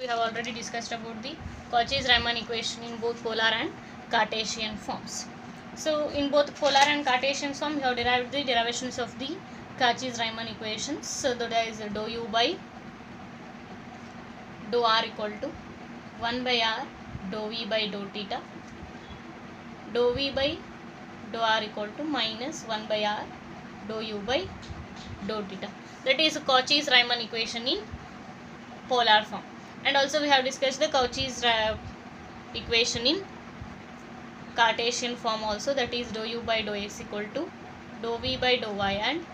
we have already discussed about the Cauchy-Riemann equation in both polar and Cartesian forms. So in both polar and Cartesian form, we have derived the derivations of the Cauchy-Riemann equations. So that is dou u by dou r equal to 1 by r dou v by dou theta, dou v by dou r equal to minus 1 by r dou u by dou theta. That is Cauchy's Riemann equation in polar form. And also we have discussed the Cauchy's equation in Cartesian form also, that is dou u by dou x equal to dou v by dou y and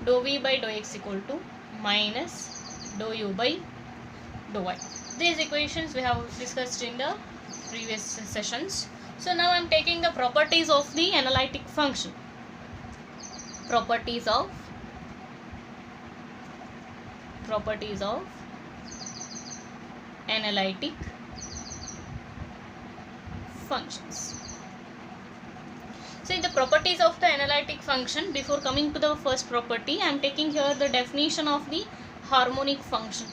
dou v by dou x equal to minus dou u by dou y. These equations we have discussed in the previous sessions. So now I am taking the properties of the analytic function. Properties of analytic functions. So in the properties of the analytic function, before coming to the first property, I am taking here the definition of the harmonic function.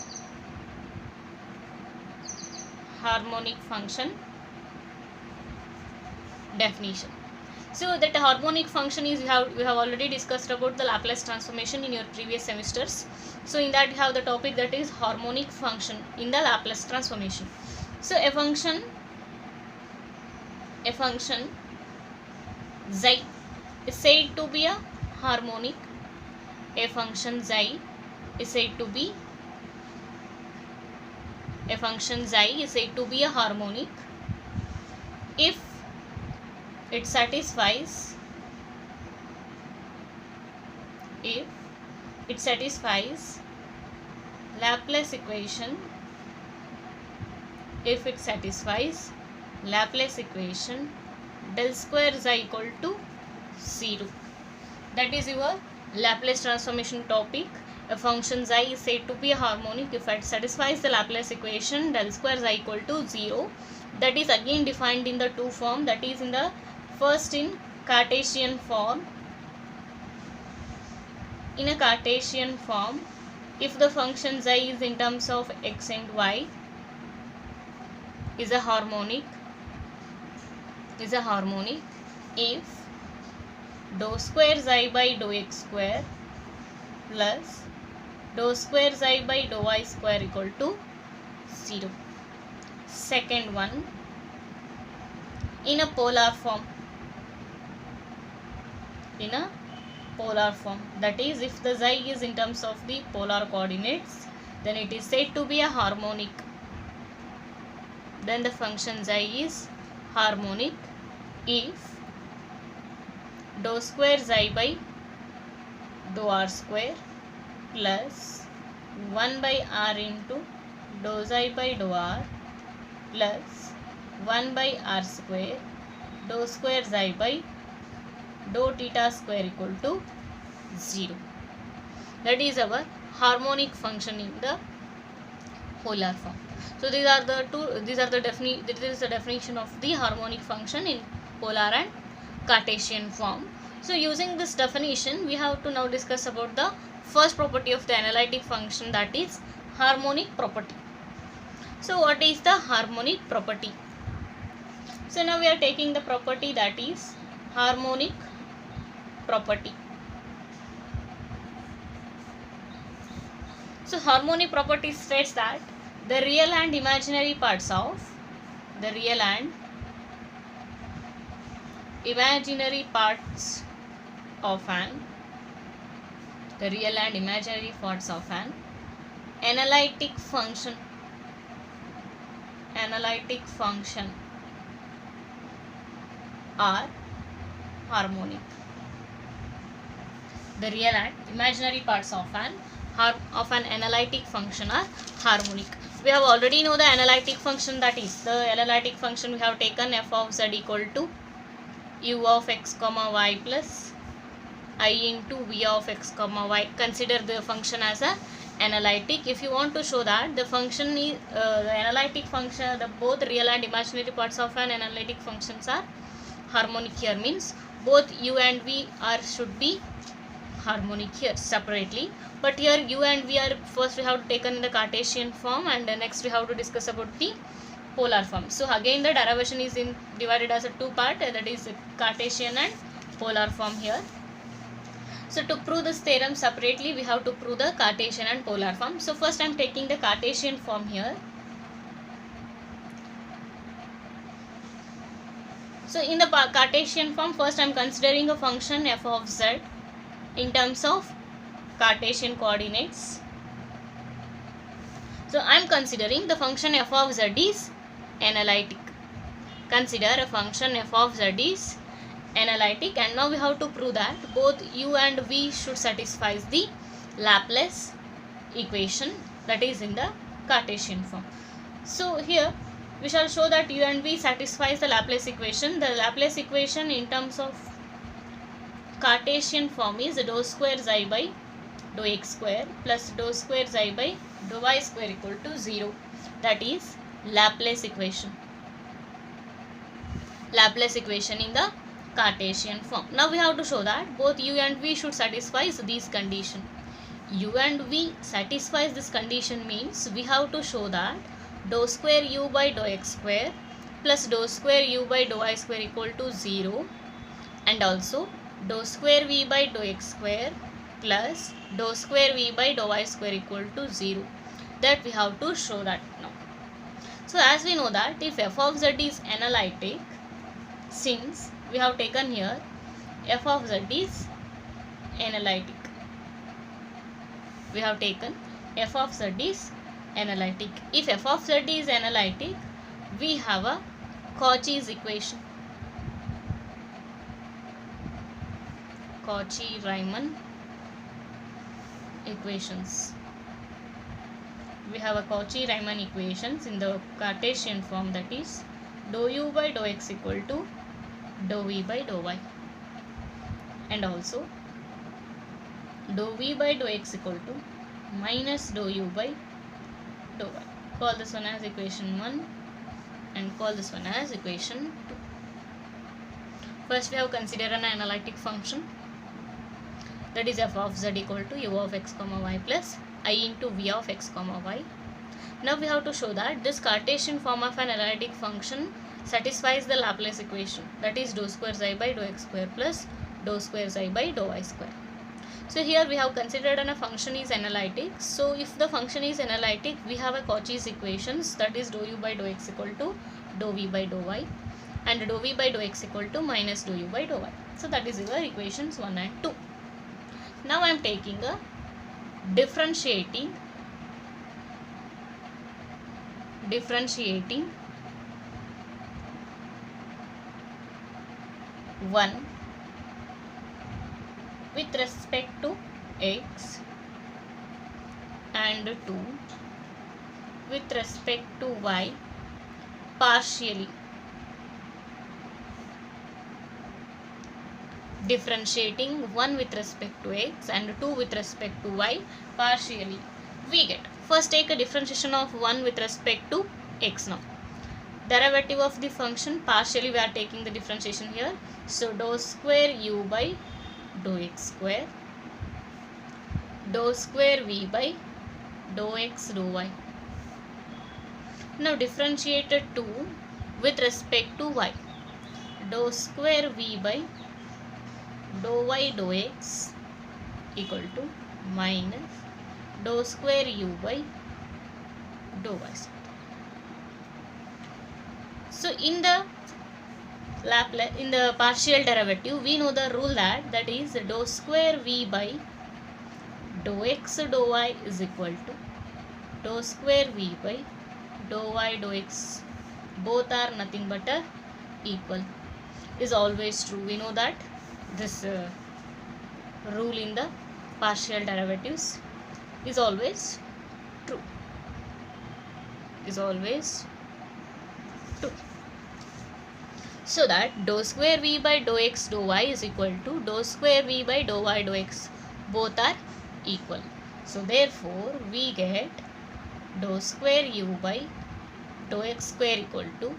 Harmonic function definition. So that harmonic function is we have already discussed about the Laplace transformation in your previous semesters. So in that you have the topic that is harmonic function in the Laplace transformation. So a function xi is said to be a harmonic. A function xi is said to be a harmonic if it satisfies Laplace equation, del square xi equal to 0. That is your Laplace transformation topic. A function xi is said to be a harmonic if it satisfies the Laplace equation del square xi equal to 0. That is again defined in the two form, that is in the first in Cartesian form. In a Cartesian form, if the function xi is in terms of x and y is a harmonic if dou square xi by dou x square plus dou square xi by dou y square equal to 0. Second one, in a polar form, that is if the xi is in terms of the polar coordinates, then it is said to be a harmonic. Then the function xi is harmonic if dou square xi by dou r square plus 1 by r into dou xi by dou r plus 1 by r square dou square xi by dou theta square equal to 0. That is our harmonic function in the polar form. So this is the definition of the harmonic function in polar and Cartesian form. So using this definition, we have to now discuss about the first property of the analytic function, that is harmonic property. So what is the harmonic property? So now we are taking the property that is harmonic property. So harmonic property states that the real and imaginary parts of an analytic function are harmonic. The real and imaginary parts of an analytic function are harmonic. We have already know the analytic function, that is the analytic function we have taken f of z equal to u of x comma y plus I into v of x comma y. Consider the function as a analytic. If you want to show that the function is the analytic function, the both real and imaginary parts of an analytic functions are harmonic, here means both u and v should be harmonic here separately, but here u and v are first we have taken in the Cartesian form, and next we have to discuss about the polar form. So again the derivation is divided as a two part, that is Cartesian and polar form here. So to prove this theorem separately, we have to prove the Cartesian and polar form. So first I am taking the Cartesian form here. So in the Cartesian form, first I am considering a function f of z in terms of Cartesian coordinates. So I am considering the function f of z is analytic. Consider a function f of z is analytic, and now we have to prove that both u and v should satisfy the Laplace equation, that is in the Cartesian form. So here we shall show that u and v satisfies the Laplace equation. The Laplace equation in terms of Cartesian form is dou square xi by dou x square plus dou square xi by dou y square equal to 0. That is Laplace equation. Laplace equation in the Cartesian form. Now we have to show that both u and v should satisfy these condition. U and v satisfies this condition means we have to show that dou square u by dou x square plus dou square u by dou y square equal to 0, and also dou square v by dou x square plus dou square v by dou y square equal to 0. That we have to show that now. So as we know that if f of z is analytic, since we have taken here f of z is analytic, we have taken f of z is analytic. If f of z is analytic, we have a Cauchy's equation, Cauchy-Riemann equations. We have a Cauchy-Riemann equations in the Cartesian form, that is dou u by dou x equal to dou v by dou y, and also dou v by dou x equal to minus dou u by dou y. Call this one as equation 1 and call this one as equation 2. First we have considered an analytic function, that is f of z equal to u of x comma y plus I into v of x comma y. Now we have to show that this Cartesian form of an analytic function satisfies the Laplace equation, that is dou square xi by dou x square plus dou square xi by dou y square. So here we have considered a function is analytic. So if the function is analytic, we have a Cauchy's equations, that is dou u by dou x equal to dou v by dou y, and dou v by dou x equal to minus dou u by dou y. So that is your equations 1 and 2. Now I am taking a differentiating 1 with respect to x and 2 with respect to y partially. Differentiating 1 with respect to x and 2 with respect to y partially, we get, first take a differentiation of 1 with respect to x. Now derivative of the function partially, we are taking the differentiation here. So dou square u by dou x square, dou square v by dou x dou y. Now differentiated 2 with respect to y, dou square v by dou y dou x equal to minus dou square u by dou y square. So in the Laplace, in the partial derivative, we know the rule that is dou square v by dou x dou y is equal to dou square v by dou y dou x, both are nothing but equal, is always true. We know that this rule in the partial derivatives is always true, is always true. So that dou square v by dou x dou y is equal to dou square v by dou y dou x, both are equal. So therefore we get dou square u by dou x square equal to,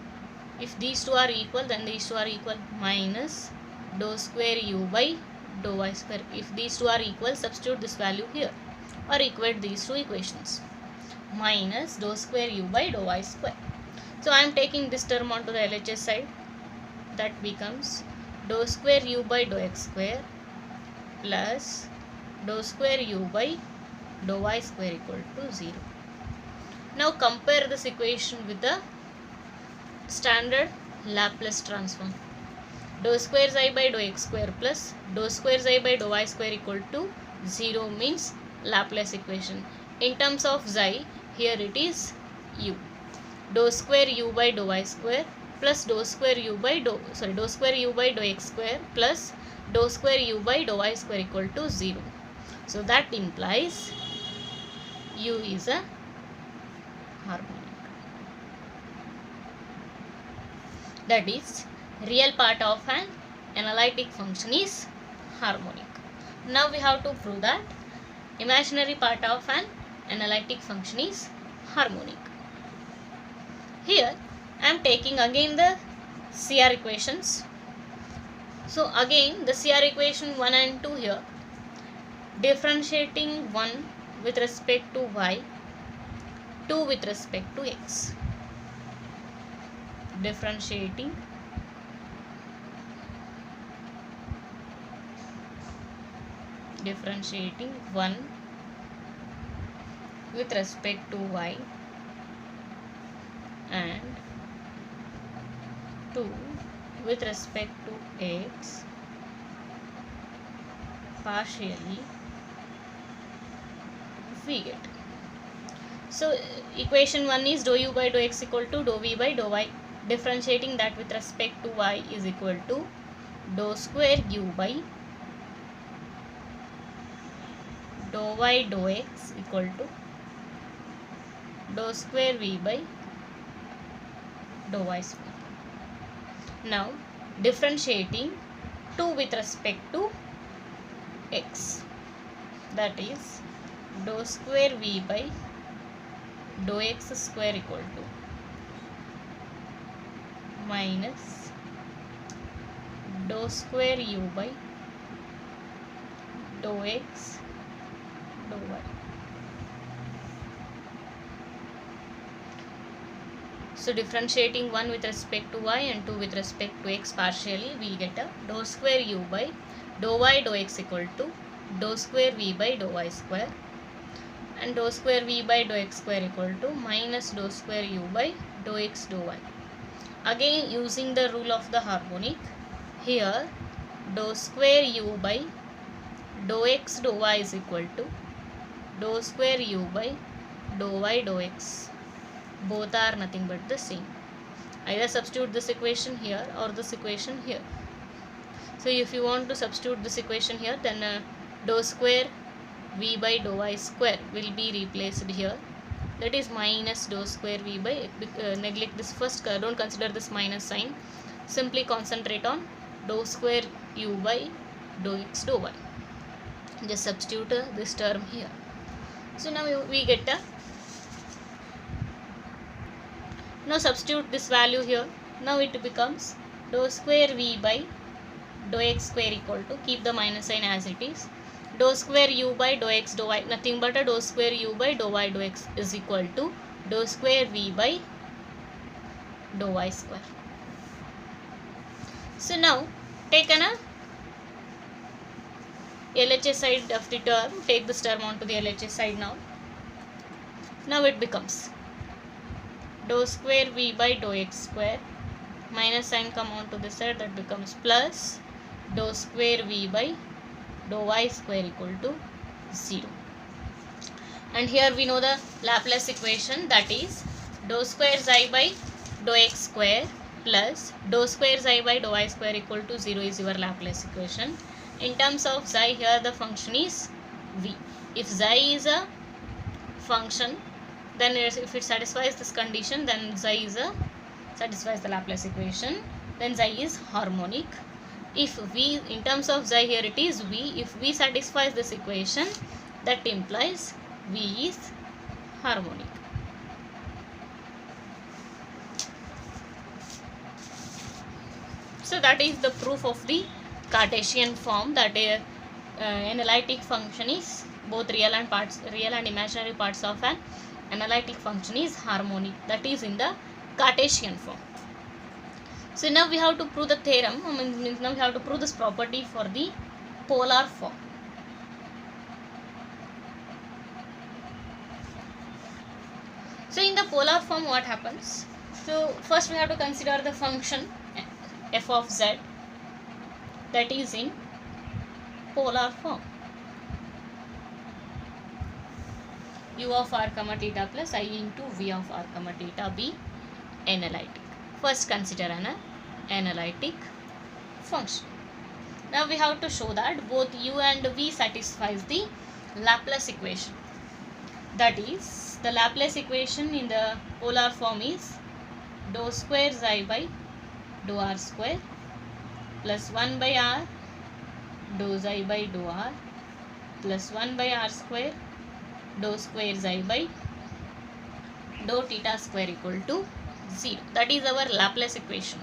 if these two are equal then these two are equal, minus dou square u by dou y square. If these two are equal, substitute this value here or equate these two equations. Minus dou square u by dou y square. So I am taking this term onto the LHS side. That becomes dou square u by dou x square plus dou square u by dou y square equal to 0. Now compare this equation with the standard Laplace transform. Dou square xi by dou x square plus dou square xi by dou y square equal to 0 means Laplace equation. In terms of xi, here it is u. Dou square u by dou y square plus dou square u by dou square u by dou x square plus dou square u by dou y square equal to 0. So that implies u is a harmonic. That is, real part of an analytic function is harmonic. Now we have to prove that imaginary part of an analytic function is harmonic. Here I am taking again the CR equations. So again the CR equation 1 and 2 here, differentiating 1 with respect to y, 2 with respect to x. Differentiating 1 with respect to y and 2 with respect to x partially we get. So equation 1 is dou u by dou x equal to dou v by dou y. Differentiating that with respect to y is equal to dou square u by dou y dou x equal to dou square v by dou y square. Now differentiating 2 with respect to x, that is dou square v by dou x square equal to minus dou square u by dou x dou y. So differentiating 1 with respect to y and 2 with respect to x partially, we get a dou square u by dou y dou x equal to dou square v by dou y square and dou square v by dou x square equal to minus dou square u by dou x dou y. Again using the rule of the harmonic, here dou square u by dou x dou y is equal to dou square u by dou y dou x. Both are nothing but the same. Either substitute this equation here or this equation here. So if you want to substitute this equation here, then dou square v by dou y square will be replaced here. That is minus dou square v by, neglect this first, don't consider this minus sign. Simply concentrate on dou square u by dou x dou y. Just substitute this term here. So now we get a, now substitute this value here. Now it becomes dou square v by dou x square equal to, keep the minus sign as it is, dou square u by dou x dou y, nothing but a dou square u by dou y dou x is equal to dou square v by dou y square. So now take an LHS side of the term, take this term onto the LHS side now. Now it becomes dou square v by dou x square, minus sign come onto this side, that becomes plus dou square v by dou y square equal to 0. And here we know the Laplace equation, that is dou square xi by dou x square plus dou square xi by dou y square equal to 0 is your Laplace equation. In terms of xi, here the function is v. If xi is a function, then if it satisfies this condition, then xi is satisfies the Laplace equation, then xi is harmonic. If v, in terms of xi, here it is v, if v satisfies this equation, that implies v is harmonic. So that is the proof of the Cartesian form, that analytic function is both real and imaginary parts of an analytic function is harmonic, that is in the Cartesian form. So now we have to prove the theorem, means now we have to prove this property for the polar form. So in the polar form what happens? So first we have to consider the function f of z, that is in polar form. U of r comma theta plus I into v of r comma theta be analytic. First consider an analytic function. Now we have to show that both u and v satisfies the Laplace equation. That is, the Laplace equation in the polar form is dou square xi by dou r square plus 1 by r dou xi by dou r plus 1 by r square dou square xi by dou theta square equal to 0. That is our Laplace equation.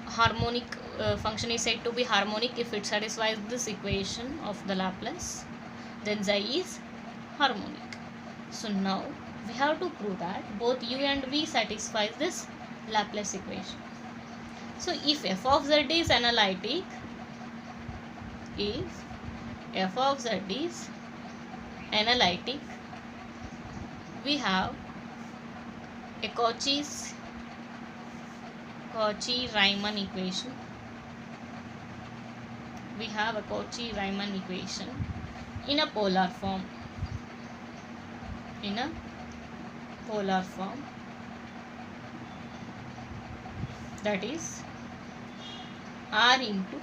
Harmonic function is said to be harmonic if it satisfies this equation of the Laplace, then xi is harmonic. So now we have to prove that both u and v satisfies this Laplace equation. So if f of z is analytic, we have a Cauchy-Riemann equation. We have a Cauchy-Riemann equation in a polar form. That is r into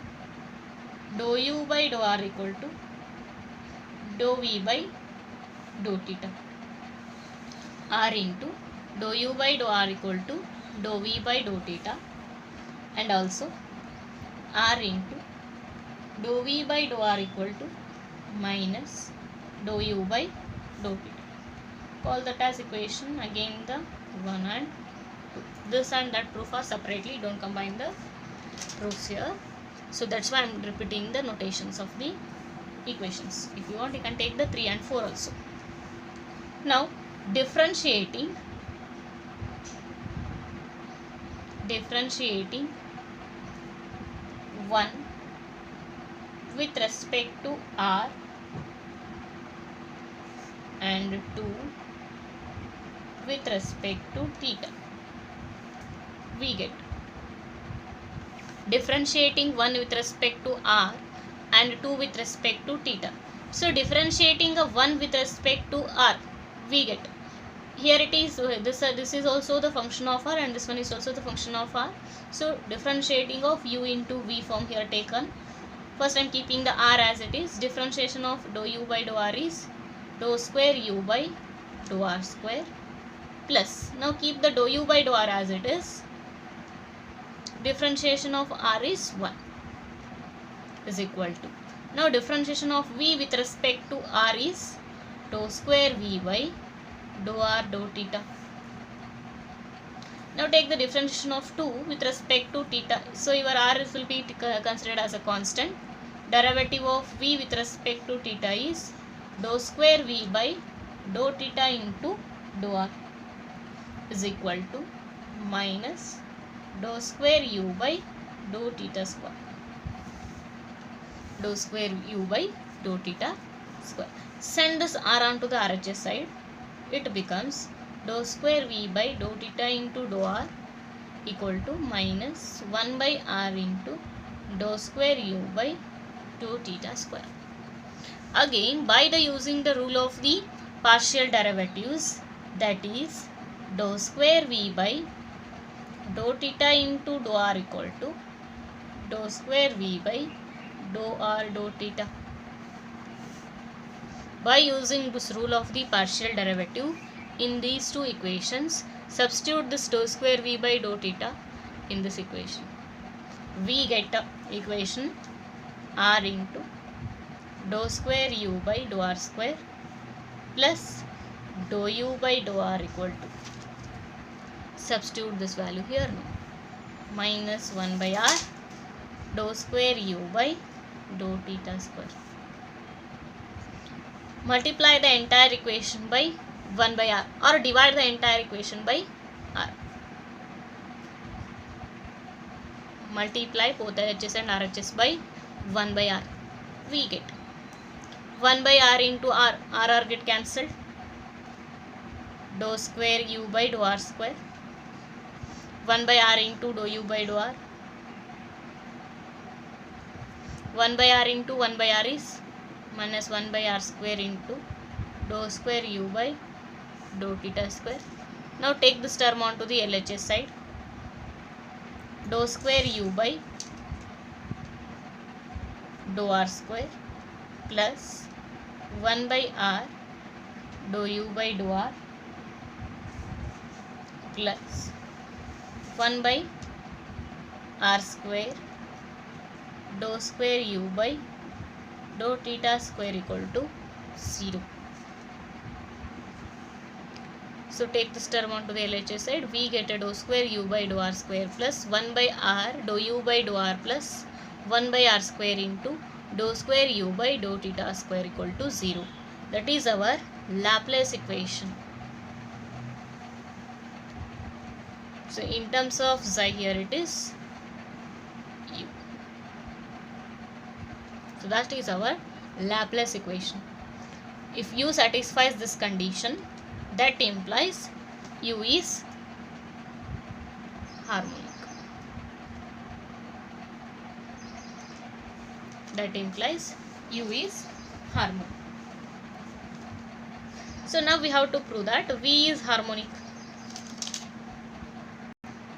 dou u by dou r equal to dou v by dou theta. R into dou u by dou r equal to dou v by dou theta, and also r into dou v by dou r equal to minus dou u by dou theta. Call that as equation. Again the 1 and 2. This and that proof are separately, don't combine the proofs here. So that's why I am repeating the notations of the equations. If you want, you can take the 3 and 4 also. Now differentiating 1 with respect to r and 2 with respect to theta, we get differentiating 1 with respect to r and 2 with respect to theta. So differentiating a 1 with respect to r, we get, here it is this is also the function of r and this one is also the function of r. So differentiating of u into v form here taken. First I am keeping the r as it is. Differentiation of dou u by dou r is dou square u by dou r square plus, now keep the dou u by dou r as it is. Differentiation of r is 1 is equal to, now differentiation of v with respect to r is dou square v by dou r dou theta. Now take the differentiation of 2 with respect to theta. So your r will be considered as a constant. Derivative of v with respect to theta is dou square v by dou theta into dou r is equal to minus dou square u by dou theta square. Dou square u by dou theta square. Send this r onto the RHS side. It becomes dou square v by dou theta into dou r equal to minus 1 by r into dou square u by dou theta square. Again, by the using the rule of the partial derivatives, that is dou square v by dou theta into dou r equal to dou square v by dou r dou theta. By using this rule of the partial derivative in these two equations, substitute this dou square v by dou theta in this equation. We get the equation r into dou square u by dou r square plus dou u by dou r equal to, substitute this value here now, minus 1 by r dou square u by dou theta square. Multiply the entire equation by 1 by r, or divide the entire equation by r. Multiply both LHS and RHS by 1 by r. We get 1 by r into r. R get cancelled. Dou square u by dou r square. 1 by r into dou u by dou r. 1 by r into 1 by r is minus 1 by r square into dou square u by dou theta square. Now take this term onto the LHS side. Dou square u by dou r square plus 1 by r dou u by dou r plus 1 by r square dou square u by dou theta square equal to 0. So take this term onto the LHS side. We get a dou square u by dou r square plus 1 by r dou u by dou r plus 1 by r square into dou square u by dou theta square equal to 0. That is our Laplace equation. So in terms of xi here it is u. So that is our Laplace equation. If u satisfies this condition, that implies u is harmonic. That implies u is harmonic. So now we have to prove that v is harmonic.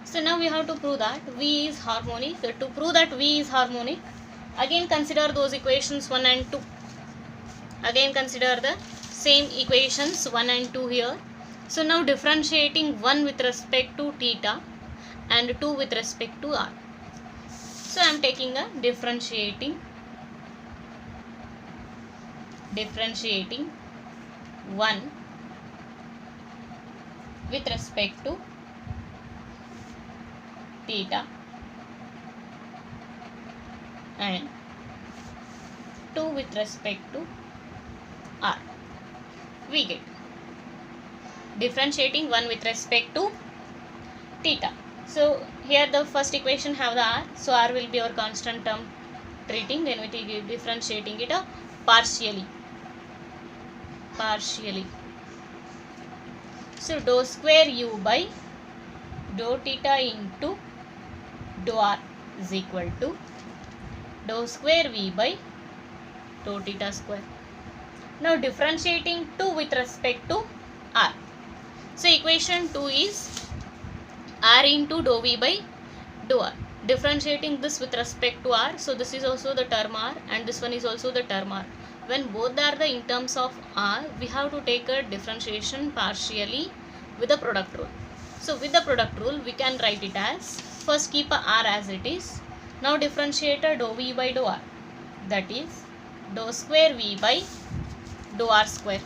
So now we have to prove that v is harmonic. So to prove that v is harmonic, again consider those equations 1 and 2. Again consider the same equations 1 and 2 here. So now differentiating 1 with respect to theta and 2 with respect to r. So I am taking a differentiating 1 with respect to theta and 2 with respect to r. We get differentiating 1 with respect to theta. So here the first equation have the r, so r will be our constant term treating, then we take differentiating it partially. So dou square u by dou theta into dou r is equal to dou square v by dou theta square. Now differentiating 2 with respect to r. So equation 2 is r into dou v by dou r. Differentiating this with respect to r, so this is also the term r and this one is also the term r. When both are the in terms of r, we have to take a differentiation partially with the product rule. So with the product rule, we can write it as, first keep a r as it is. Now differentiate a dou v by dou r. That is dou square v by dou r square.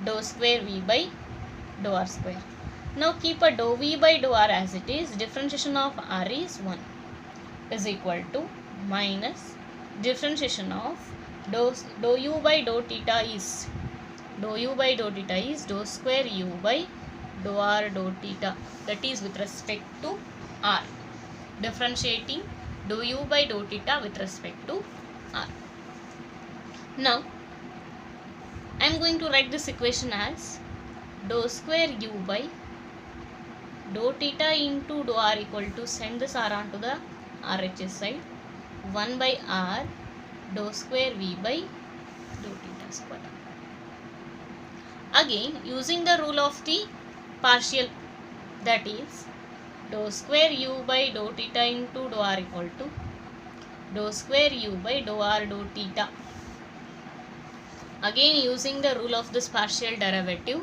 Dou square v by dou r square. Now keep a dou v by dou r as it is. Differentiation of r is 1 is equal to minus differentiation of dou u by dou theta is dou square u by dou r dou theta, that is with respect to r. Differentiating dou u by dou theta with respect to r. Now I am going to write this equation as dou square u by dou theta into dou r equal to, send this r onto the RHS side, 1 by r dou square v by dou theta square. Again using the rule of the partial, that is dou square u by dou theta into dou r equal to dou square u by dou r dou theta. Again using the rule of this partial derivative,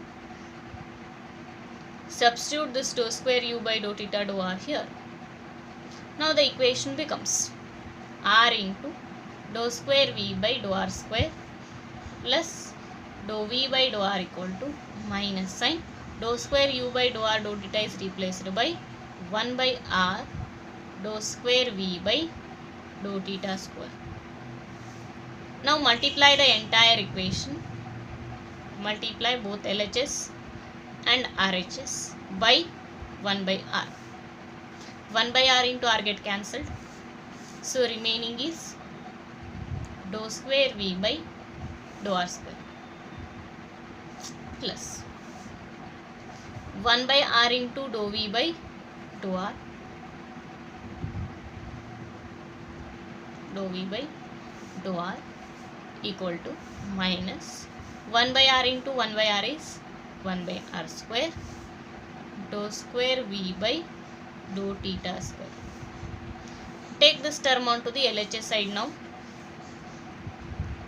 substitute this dou square u by dou theta dou r here. Now the equation becomes r into dou square v by dou r square plus dou v by dou r equal to minus sign dou square u by dou r dou theta is replaced by 1 by r dou square v by dou theta square. Now multiply the entire equation. Multiply both LHS and RHS by 1 by R. 1 by R into R get cancelled. So remaining is dou square v by dou R square plus 1 by R into dou v by dou R, dou v by dou R equal to minus 1 by R into 1 by R is 1 by R square, dou square v by dou theta square. Take this term onto the LHS side now.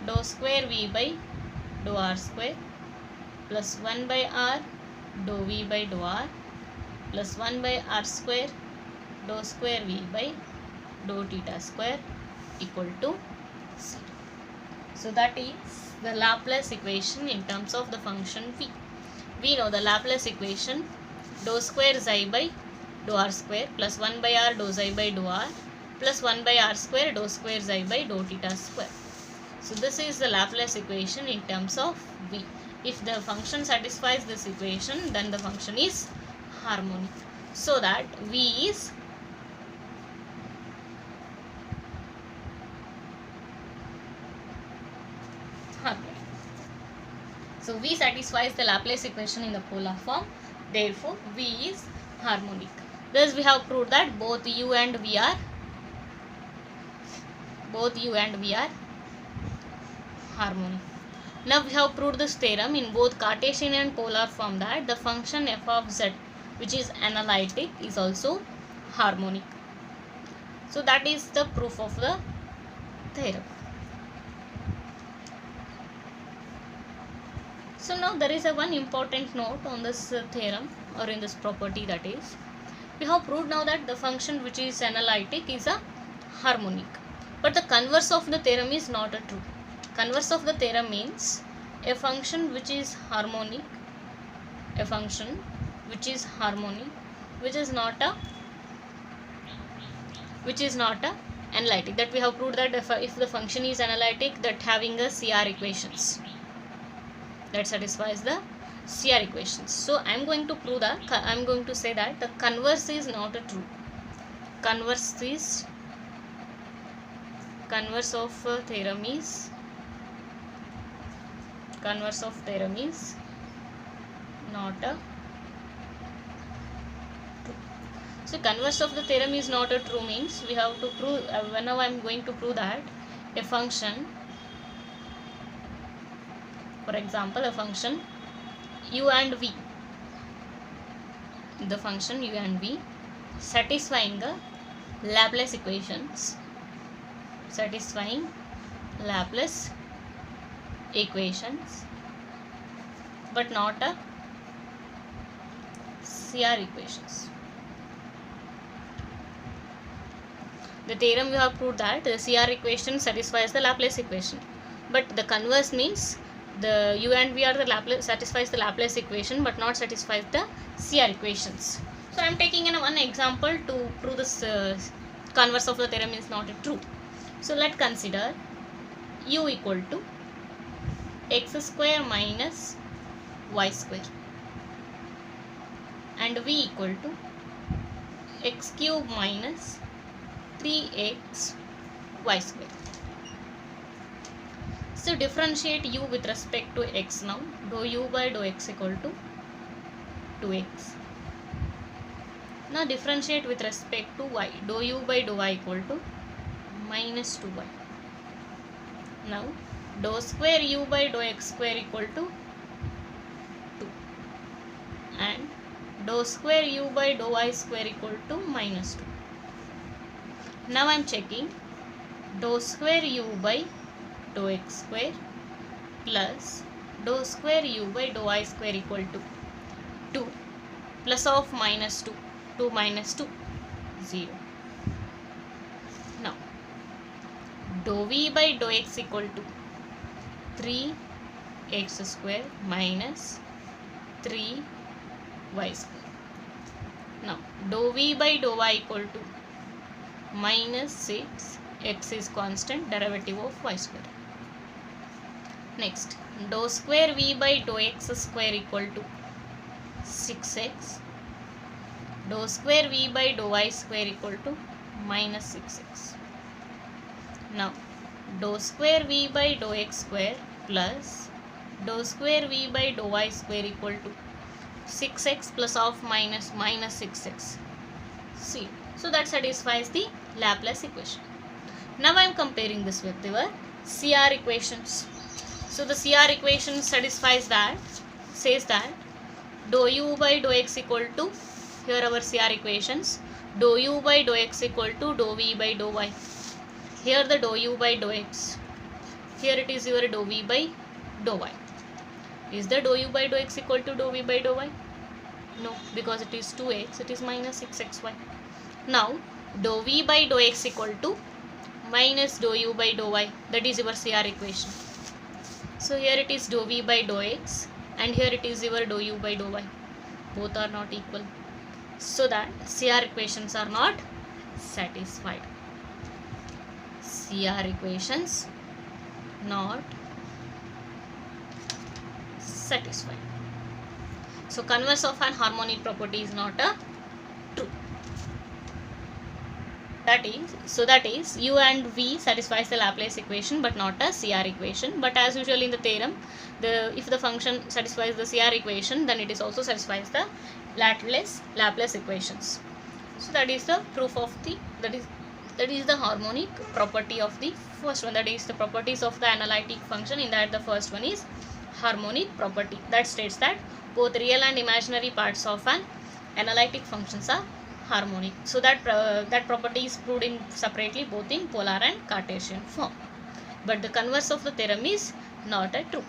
Dou square v by dou R square plus 1 by R dou v by dou R plus 1 by R square dou square v by dou theta square equal to 0. So that is the Laplace equation in terms of the function v. We know the Laplace equation dou square xi by dou R square plus 1 by R dou xi by dou R plus 1 by R square dou square xi by dou theta square. So this is the Laplace equation in terms of v. If the function satisfies this equation, then the function is harmonic. So that v is harmonic. So v satisfies the Laplace equation in the polar form. Therefore, v is harmonic. Thus we have proved that both u and v are harmonic. Now we have proved this theorem in both Cartesian and polar form that the function f of z, which is analytic, is also harmonic. So that is the proof of the theorem. So now there is a one important note on this theorem or in this property, that is we have proved now that the function which is analytic is a harmonic. But the converse of the theorem is not a true. Converse of the theorem means a function which is harmonic, which is not a analytic. That we have proved that if the function is analytic, that having a CR equations that satisfies the CR equations. So I am going to prove that, I am going to say that the converse is not a true. Converse of theorem is not a true. So converse of the theorem is not a true means we have to prove, now I am going to prove that a function, for example a function u and v, the function u and v satisfying the Laplace equations, but not a CR equations. The theorem we have proved that the CR equation satisfies the Laplace equation, but the converse means the u and v are the Laplace, satisfies the Laplace equation but not satisfies the CR equations. So I am taking in one example to prove this converse of the theorem is not true. So let's consider u equal to x square minus y square and v equal to x cube minus 3x y square. So differentiate u with respect to x now. Dou u by dou x equal to 2x. Now differentiate with respect to y. Dou u by dou y equal to minus 2y. Now dou square u by dou x square equal to 2 and dou square u by dou y square equal to minus 2. Now I am checking dou square u by dou x square plus dou square u by dou y square equal to 2 plus of minus 2. 2 minus 2, 0. Now dou v by dou x equal to 3x square minus 3y square. Now dou v by dou y equal to minus 6, x is constant, derivative of y square. Next, dou square v by dou x square equal to 6x, dou square v by dou y square equal to minus 6x. Now, dou square v by dou x square plus dou square v by dou y square equal to 6x plus of minus 6x. See, so that satisfies the Laplace equation. Now I am comparing this with your CR equations. So the CR equation says that dou u by dou x equal to, here our CR equations, dou u by dou x equal to dou v by dou y. Here the dou u by dou x, here it is your dou v by dou y. Is the dou u by dou x equal to dou v by dou y? No, because it is 2x, it is minus 6xy. Now, dou v by dou x equal to minus dou u by dou y, that is your CR equation. So here it is dou v by dou x and here it is your dou u by dou y. Both are not equal. So that CR equations are not satisfied. CR equations not satisfied. So converse of an harmonic property is not a true. That is u and v satisfies the Laplace equation but not a CR equation. But as usual in the theorem, if the function satisfies the CR equation, then it is also satisfies the Laplace equations. So that is the proof of that is the harmonic property of the first one. That is the properties of the analytic function. In that the first one is harmonic property, that states that both real and imaginary parts of an analytic functions are harmonic. So that property is proved in separately both in polar and Cartesian form. But the converse of the theorem is not a true.